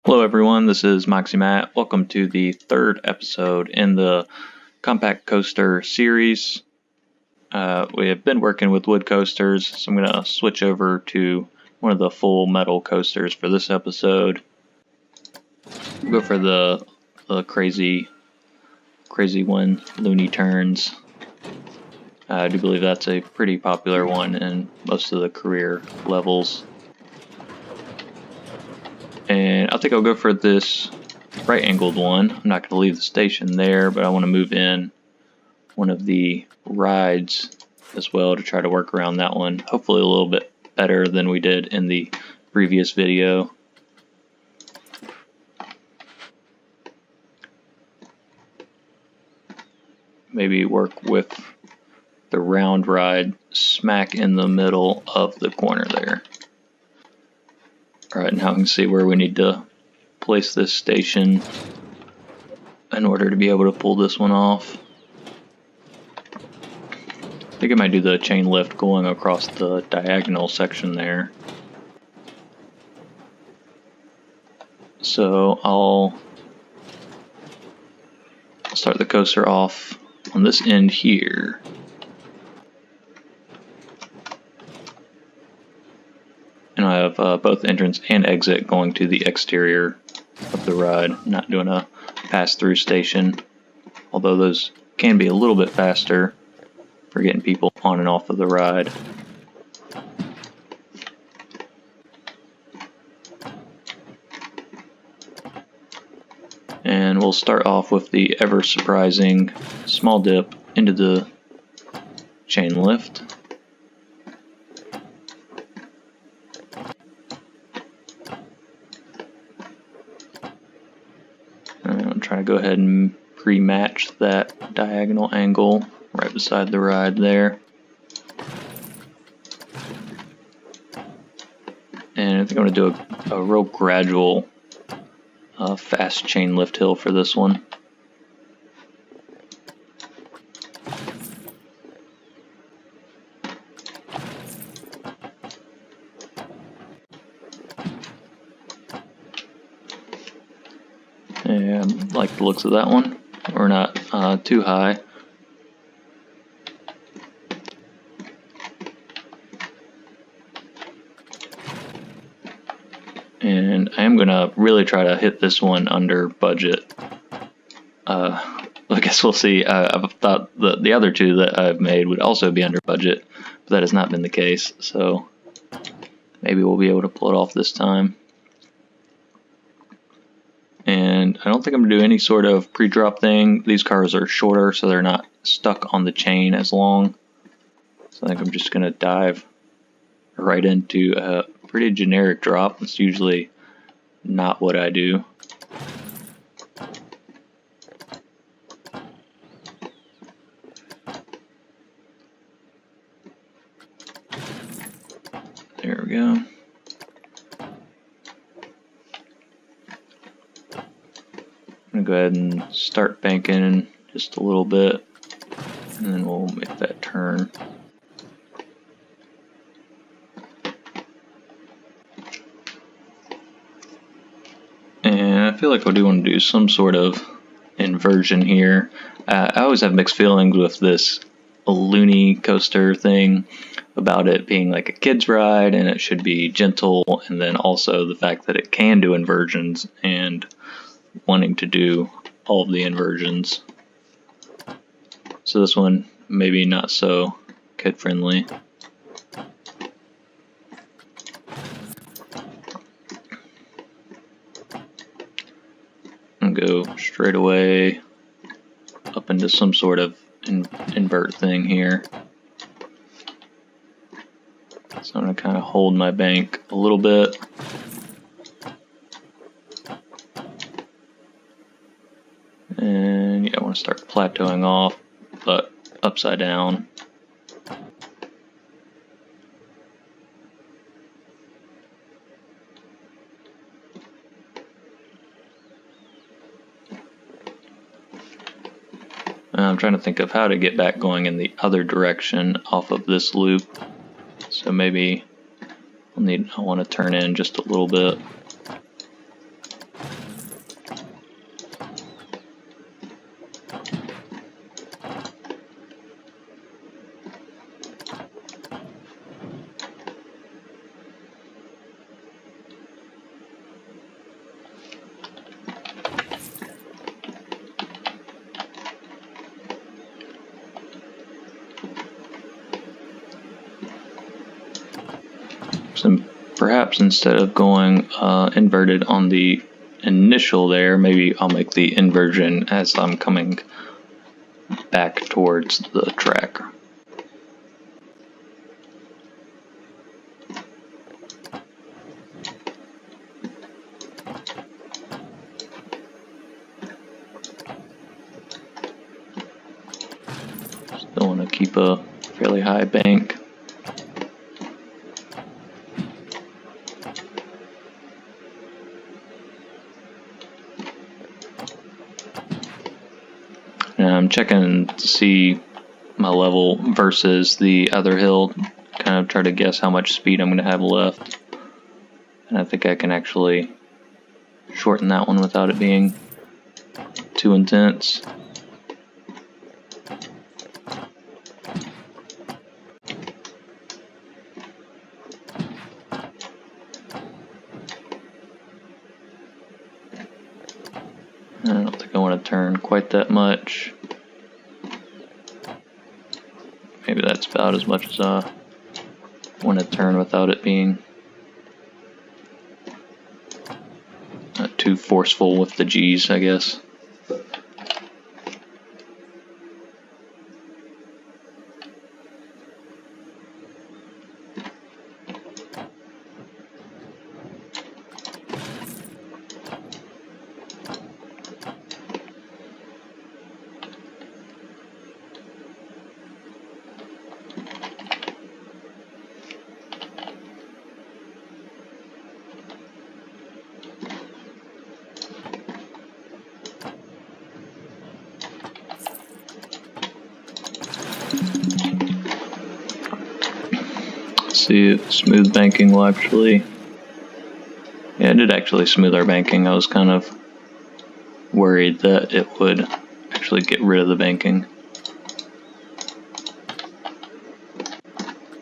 Hello everyone, this is Moxie Matt. Welcome to the third episode in the Compact Coaster series. We have been working with wood coasters, so I'm going to switch over to one of the full metal coasters for this episode. We'll go for the crazy one, Looney Turns. I do believe that's a pretty popular one in most of the career levels. And I think I'll go for this right-angled one. I'm not going to leave the station there, but I want to move in one of the rides as well to try to work around that one. Hopefully a little bit better than we did in the previous video. Maybe work with the round ride smack in the middle of the corner there. Alright, now we can see where we need to place this station in order to be able to pull this one off. I think I might do the chain lift going across the diagonal section there. So I'll start the coaster off on this end here. And I have both entrance and exit going to the exterior of the ride. I'm not doing a pass-through station, although those can be a little bit faster for getting people on and off of the ride. And we'll start off with the ever surprising small dip into the chain lift. I'm trying to go ahead and pre-match that diagonal angle right beside the ride there. And I think I'm going to do a real gradual fast chain lift hill for this one. And I like the looks of that one. We're not too high. And I am going to really try to hit this one under budget. I guess we'll see. I've thought the other two that I've made would also be under budget, but that has not been the case. So maybe we'll be able to pull it off this time. And I don't think I'm going to do any sort of pre-drop thing. These cars are shorter, so they're not stuck on the chain as long. So I think I'm just going to dive right into a pretty generic drop. It's usually not what I do. There we go. I'm going to go ahead and start banking just a little bit, and then we'll make that turn. And I feel like I do want to do some sort of inversion here. I always have mixed feelings with this Looney coaster thing about it being like a kid's ride and it should be gentle, and then also the fact that it can do inversions and wanting to do all of the inversions. So this one maybe not so kid friendly. And go straight away up into some sort of invert thing here. So I'm going to kind of hold my bank a little bit. And yeah, I want to start plateauing off, but upside down. I'm trying to think of how to get back going in the other direction off of this loop. So maybe I want to turn in just a little bit. perhaps instead of going inverted on the initial there, maybe I'll make the inversion as I'm coming back towards the track. Still want to keep a fairly high bank. And I'm checking to see my level versus the other hill, kind of try to guess how much speed I'm going to have left. And I think I can actually shorten that one without it being too intense. I don't think I want to turn quite that much. Maybe that's about as much as I want to turn without it being too forceful with the G's, I guess. See if smooth banking will actually... Yeah, it did actually smooth our banking. I was kind of worried that it would actually get rid of the banking.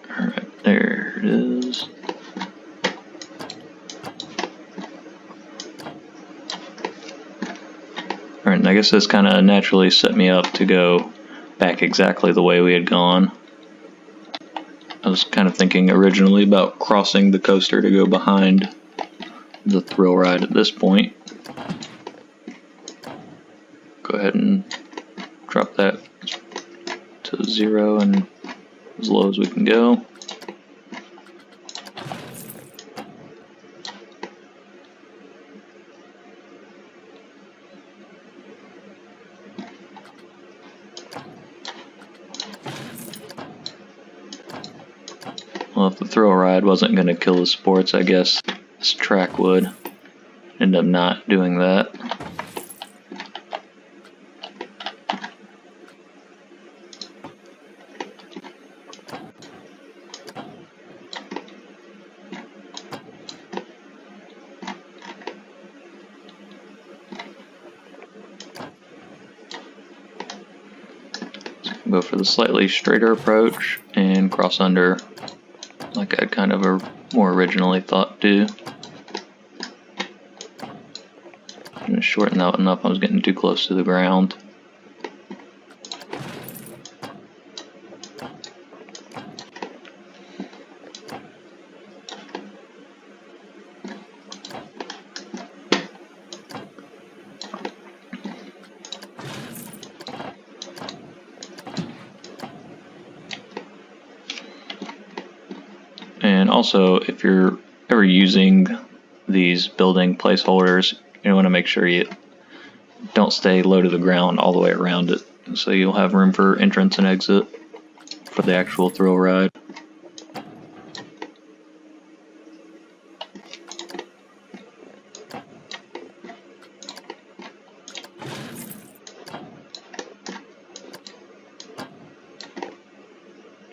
Alright, there it is. Alright, and I guess this kind of naturally set me up to go back exactly the way we had gone. I was kind of thinking originally about crossing the coaster to go behind the thrill ride at this point. Go ahead and drop that to 0 and as low as we can go. Well, if the thrill ride wasn't going to kill the sports, I guess this track would end up not doing that. Go for the slightly straighter approach and cross under like I kind of more originally thought to. I'm going to shorten that one up. I was getting too close to the ground. And also, if you're ever using these building placeholders, you want to make sure you don't stay low to the ground all the way around it, so you'll have room for entrance and exit for the actual thrill ride.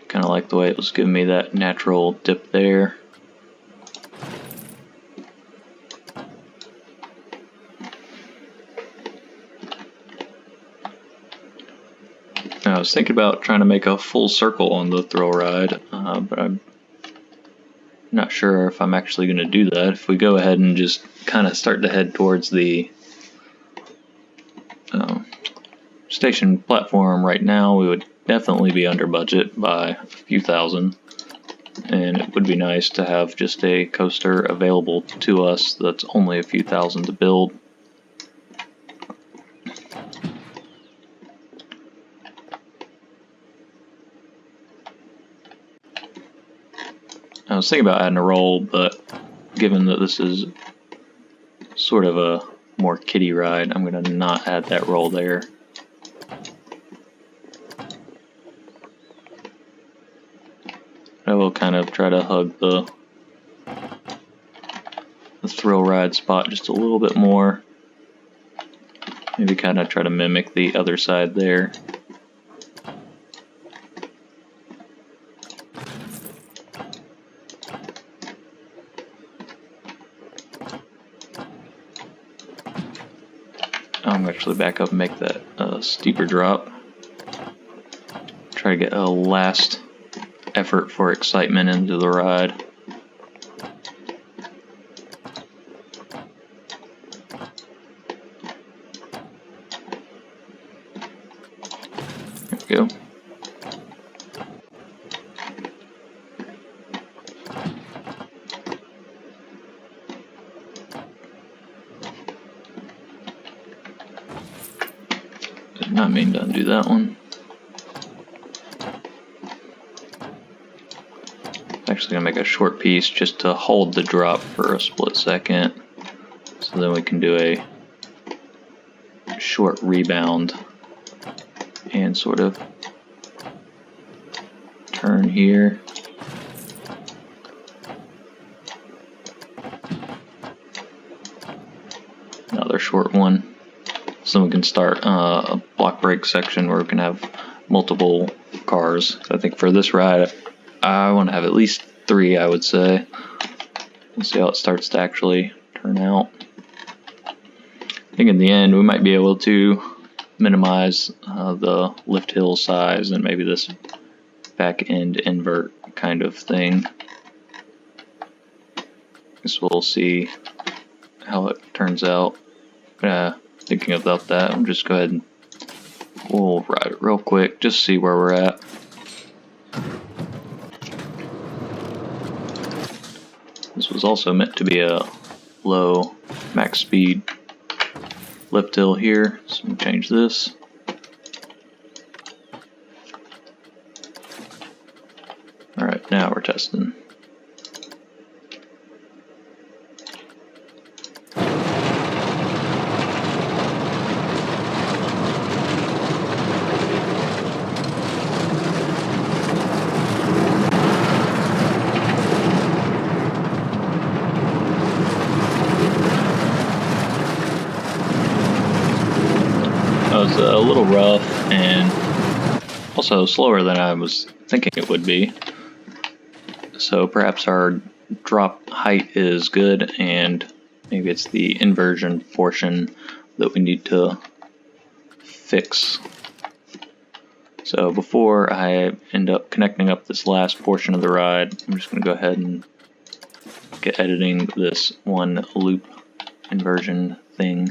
Kind of like the way it was giving me that natural dip there. I was thinking about trying to make a full circle on the thrill ride, but I'm not sure if I'm actually going to do that. If we go ahead and just kind of start to head towards the station platform right now, we would definitely be under budget by a few thousand. and it would be nice to have just a coaster available to us that's only a few thousand to build. I was thinking about adding a roll, but given that this is sort of a more kiddie ride, I'm going to not add that roll there. I will kind of try to hug the thrill ride spot just a little bit more. Maybe kind of try to mimic the other side there. I'm actually back up and make that steeper drop. Try to get a last effort for excitement into the ride. There we go. Did not mean to undo that one. Actually gonna make a short piece just to hold the drop for a split second, so then we can do a short rebound and sort of turn here. Another short one, so we can start a block break section where we can have multiple cars. I think for this ride I want to have at least 3, I would say. We'll see how it starts to actually turn out. I think in the end we might be able to minimize the lift hill size and maybe this back end invert kind of thing. Guess we'll see how it turns out. Thinking about that, I'll just go ahead and we'll ride it real quick, just see where we're at. This was also meant to be a low max speed lift hill here, so we'll change this. Alright, now we're testing. It was a little rough and also slower than I was thinking it would be. So perhaps our drop height is good and maybe it's the inversion portion that we need to fix. So before I end up connecting up this last portion of the ride, I'm just going to go ahead and get editing this one loop inversion thing.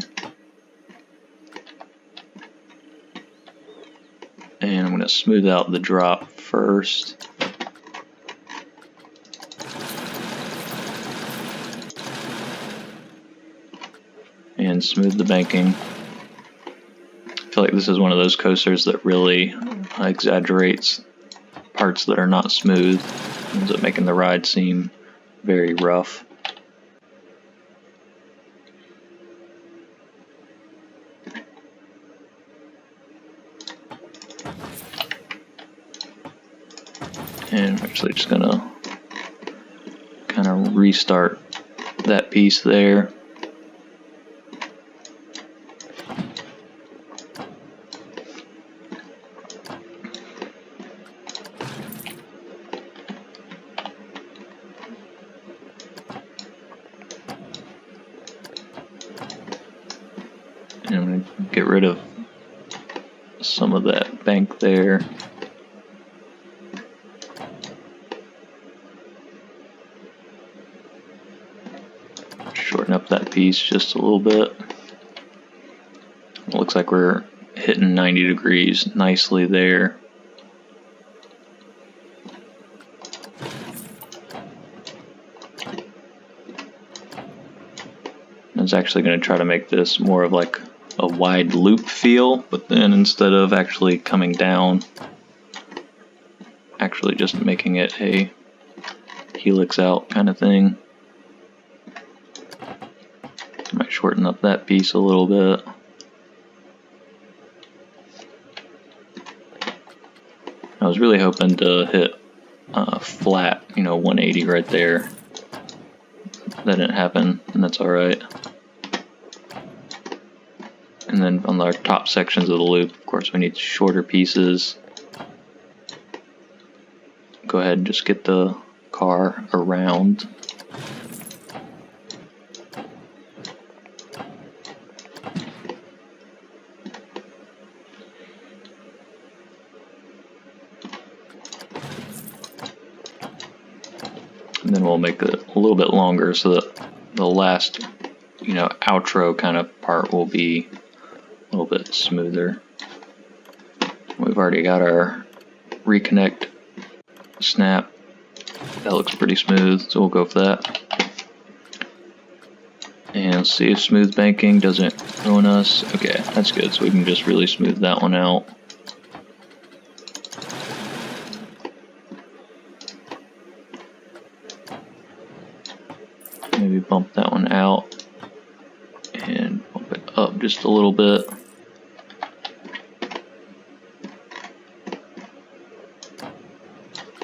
And I'm going to smooth out the drop first. And smooth the banking. I feel like this is one of those coasters that really exaggerates parts that are not smooth. Ends up making the ride seem very rough. And I'm actually just gonna kind of restart that piece there. And I'm gonna get rid of some of that bank there. Shorten up that piece just a little bit. It looks like we're hitting 90 degrees nicely there. was actually going to try to make this more of like a wide loop feel, but then instead of actually coming down, actually just making it a helix out kind of thing. Might shorten up that piece a little bit. I was really hoping to hit flat, 180 right there. That didn't happen, and that's alright. And then on our top sections of the loop, of course, we need shorter pieces. Go ahead and just get the car around. And then we'll make it a little bit longer so that the last, outro kind of part will be a little bit smoother. We've already got our reconnect snap. That looks pretty smooth, so we'll go for that. And see if smooth banking doesn't ruin us. Okay, that's good, so we can just really smooth that one out. Maybe bump that one out and bump it up just a little bit.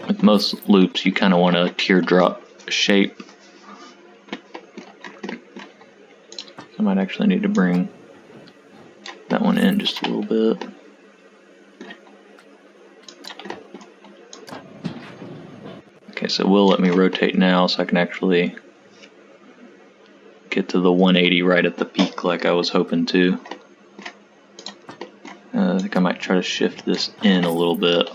With most loops, you kind of want a teardrop shape. I might actually need to bring that one in just a little bit. Okay, so it will let me rotate now, so I can actually get to the 180 right at the peak like I was hoping to. I think I might try to shift this in a little bit.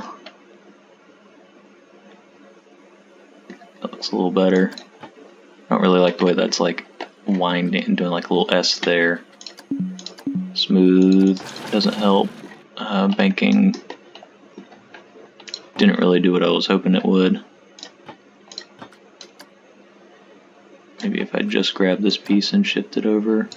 That looks a little better. I don't really like the way that's like winding and doing like a little S there. Smooth doesn't help. Banking didn't really do what I was hoping it would. Maybe if I just grab this piece and shift it over.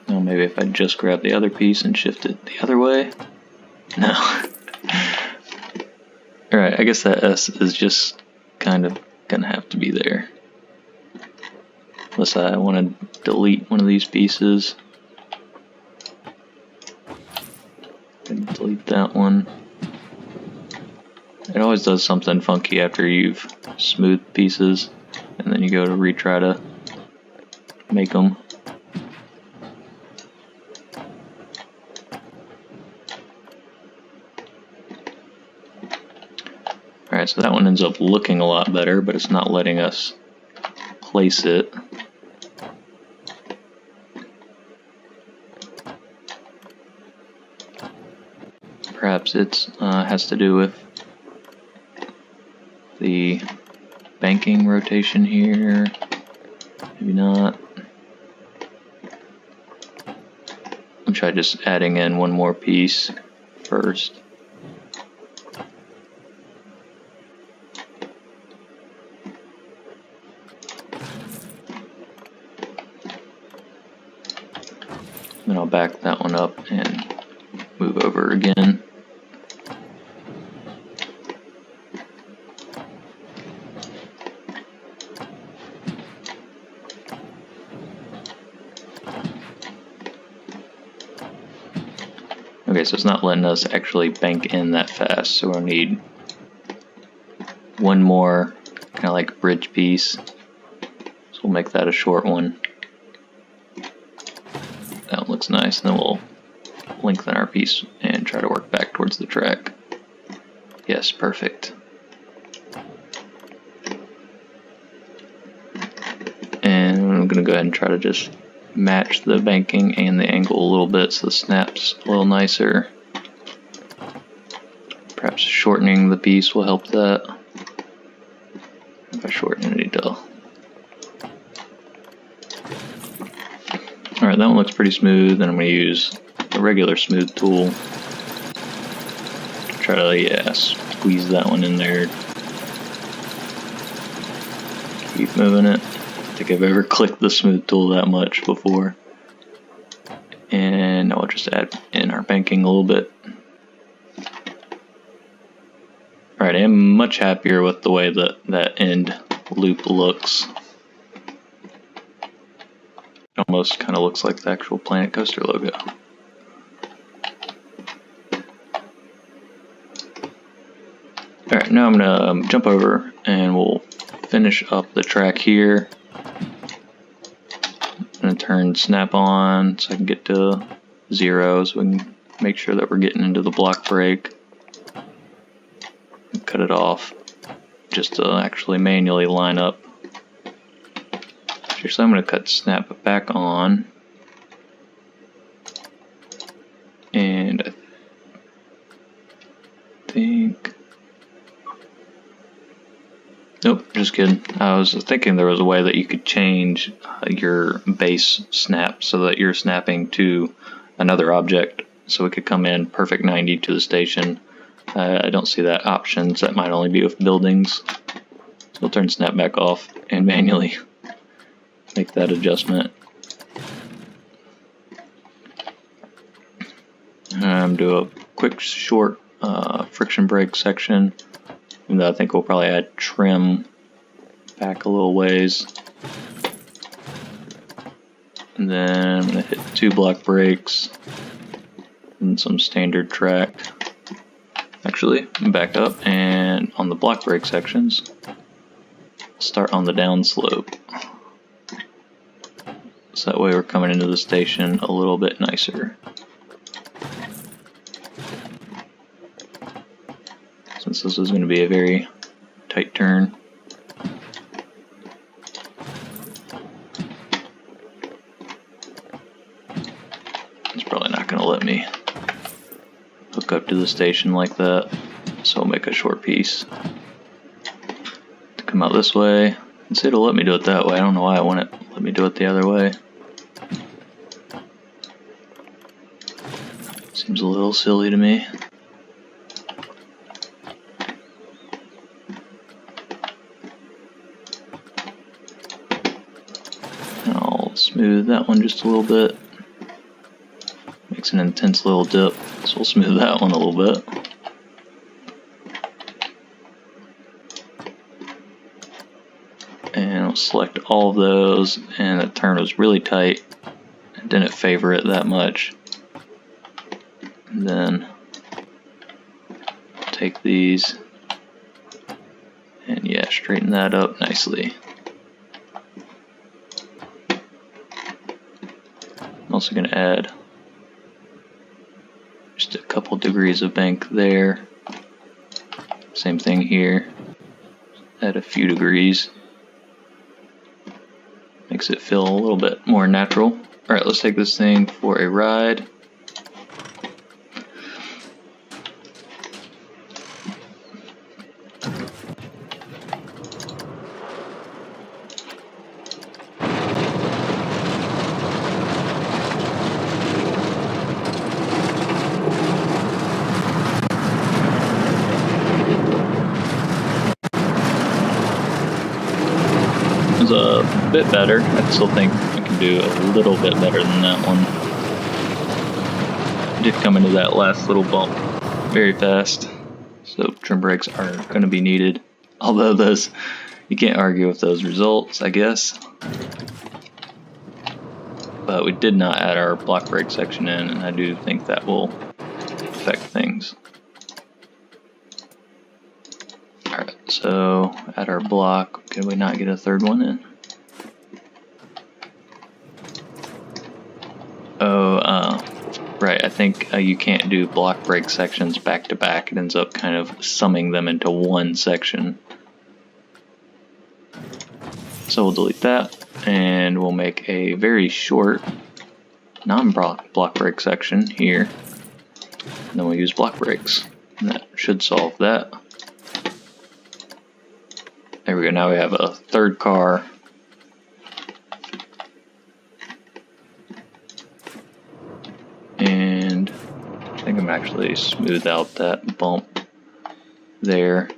No, maybe if I just grab the other piece and shift it the other way. No. Alright, I guess that S is just kind of gonna have to be there. Unless I want to delete one of these pieces. Delete that one. It always does something funky after you've smoothed pieces, and then you go to retry to make them. Alright, so that one ends up looking a lot better, but it's not letting us place it. Perhaps it has to do with the banking rotation here. Maybe not. I'll try just adding in one more piece first. Then I'll back that one up and move over again. Okay, so it's not letting us actually bank in that fast, so we'll need one more kind of like bridge piece. So we'll make that a short one. That one looks nice, and then we'll lengthen our piece and try to work back towards the track. Yes, perfect. And I'm going to go ahead and try to just match the banking and the angle a little bit so the snap's a little nicer. Perhaps shortening the piece will help that. If I shorten it, it'll. Alright, that one looks pretty smooth, and I'm going to use the regular smooth tool to try to, squeeze that one in there. Keep moving it. I don't think I've ever clicked the smooth tool that much before. And now we'll just add in our banking a little bit. Alright, I am much happier with the way that that end loop looks. It almost kind of looks like the actual Planet Coaster logo. Alright, now I'm going to jump over and we'll finish up the track here. I'm going to turn snap on so I can get to 0 so we can make sure that we're getting into the block brake. Cut it off just to actually manually line up. So I'm going to cut snap back on. And I think... Nope, just kidding. I was thinking there was a way that you could change your base snap so that you're snapping to another object. So it could come in perfect 90 to the station. I don't see that option, so that might only be with buildings. So we'll turn snap back off and manually make that adjustment. Do a quick short friction brake section. And I think we'll probably add trim back a little ways. And then I'm going to hit 2 block brakes and some standard track. Actually, back up, and on the block brake sections, start on the down slope. So that way we're coming into the station a little bit nicer. Since this is going to be a very tight turn. It's probably not going to let me hook up to the station like that, so I'll make a short piece to come out this way. And see, it'll let me do it that way. I don't know why I want it to let me do it the other way. Seems a little silly to me. And I'll smooth that one just a little bit. Makes an intense little dip, so we'll smooth that one a little bit. And I'll select all of those, and the turn was really tight. I didn't favor it that much. And then take these and yeah, straighten that up nicely. I'm also going to add just a couple degrees of bank there. Same thing here. Add a few degrees. Makes it feel a little bit more natural. Alright, let's take this thing for a ride. A bit better. I still think I can do a little bit better than that one. I did come into that last little bump very fast, so trim brakes are going to be needed. Although those, you can't argue with those results, I guess. But we did not add our block brake section in, and I do think that will affect things. Alright, so at our block, can we not get a third one in? Right, I think you can't do block brake sections back to back. It ends up kind of summing them into one section. So we'll delete that, and we'll make a very short non-block brake section here. And then we'll use block brakes. And that should solve that. There we go, now we have a third car. And I think I'm actually smooth out that bump there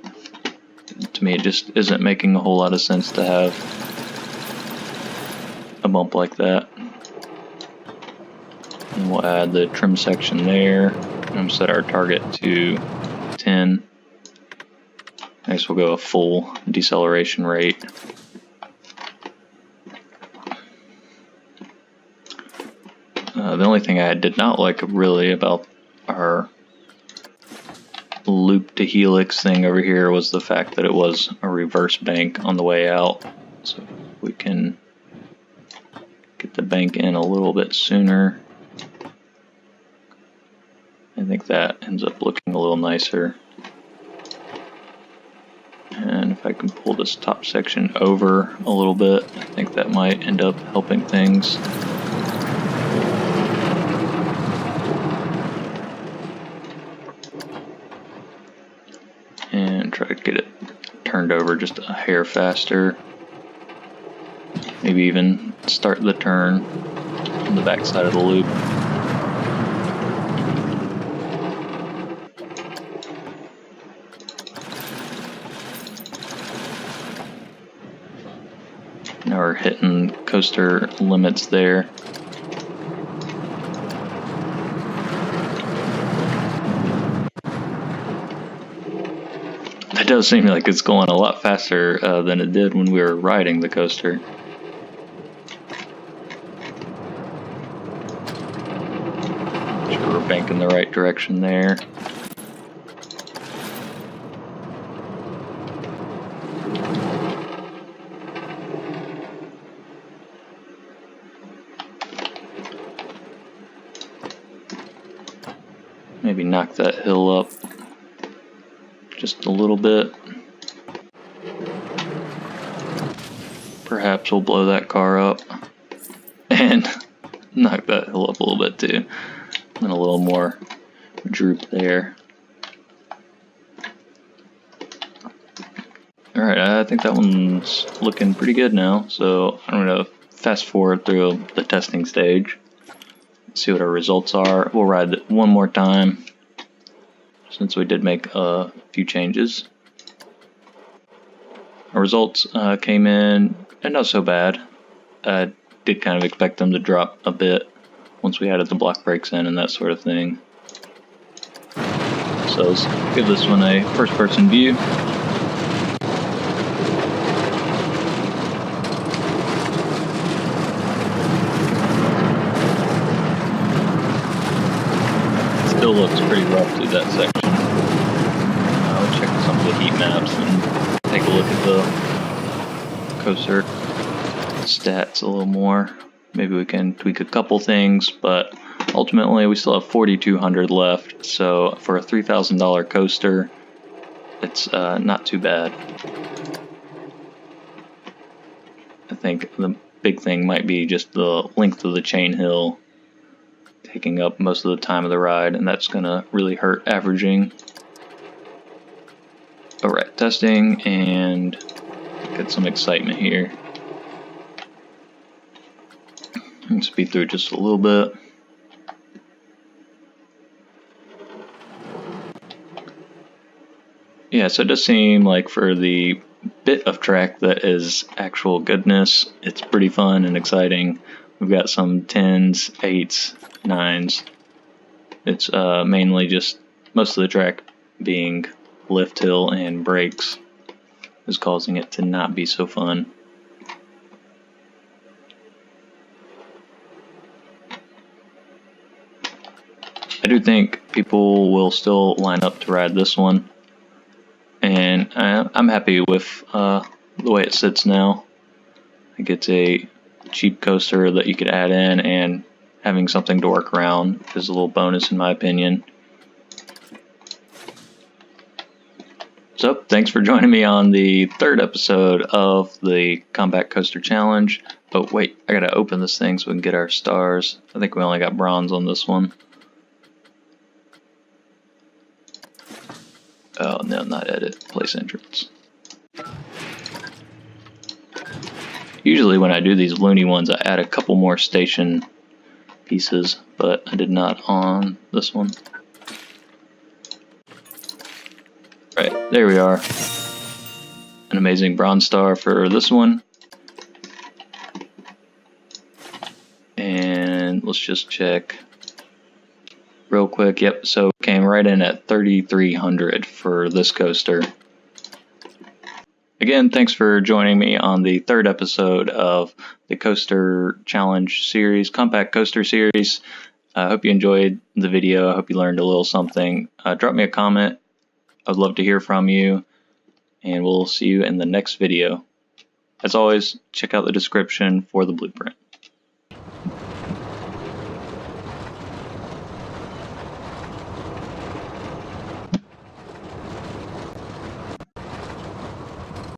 to to me it just isn't making a whole lot of sense to have a bump like that. And we'll add the trim section there, and set our target to 10. Next we'll go a full deceleration rate. The only thing I did not like really about our loop to helix thing over here was the fact that it was a reverse bank on the way out. So we can get the bank in a little bit sooner. I think that ends up looking a little nicer. And if I can pull this top section over a little bit, I think that might end up helping things. And try to get it turned over just a hair faster. Maybe even start the turn on the back side of the loop. Now we're hitting coaster limits there. It does seem like it's going a lot faster than it did when we were riding the coaster. Make sure we're banking the right direction there. Maybe knock that hill up just a little bit. Perhaps we'll blow that car up and knock that hill up a little bit too. And a little more droop there. Alright, I think that one's looking pretty good now, so I'm going to fast forward through the testing stage. See what our results are. We'll ride it one more time since we did make a few changes. Our results came in and not so bad. I did kind of expect them to drop a bit once we added the block brakes in and that sort of thing. So let's give this one a first person view. Still looks pretty rough through that section. I'll check some of the heat maps and take a look at the coaster stats a little more. Maybe we can tweak a couple things, but ultimately we still have 4,200 left. So for a $3,000 coaster, it's not too bad. I think the big thing might be just the length of the chain hill taking up most of the time of the ride, and that's gonna really hurt averaging. Alright, testing and get some excitement here. And speed through just a little bit. Yeah, so it does seem like for the bit of track that is actual goodness, it's pretty fun and exciting. We've got some 10s, 8s, 9s. It's mainly just most of the track being lift hill and brakes is causing it to not be so fun. I do think people will still line up to ride this one, and I'm happy with the way it sits now. I think it's a cheap coaster that you could add in, and having something to work around is a little bonus in my opinion. So thanks for joining me on the third episode of the Combat Coaster Challenge. Oh wait, I gotta open this thing so we can get our stars. I think we only got bronze on this one. Oh no, not edit, place entrance. Usually when I do these loony ones, I add a couple more station pieces, but I did not on this one. Right, there we are. an amazing bronze star for this one. And let's just check real quick. Yep, so came right in at 3,300 for this coaster. Again, thanks for joining me on the third episode of the Coaster Challenge series, Compact Coaster series. I hope you enjoyed the video. I hope you learned a little something. Drop me a comment. I'd love to hear from you, and we'll see you in the next video. As always, check out the description for the blueprint.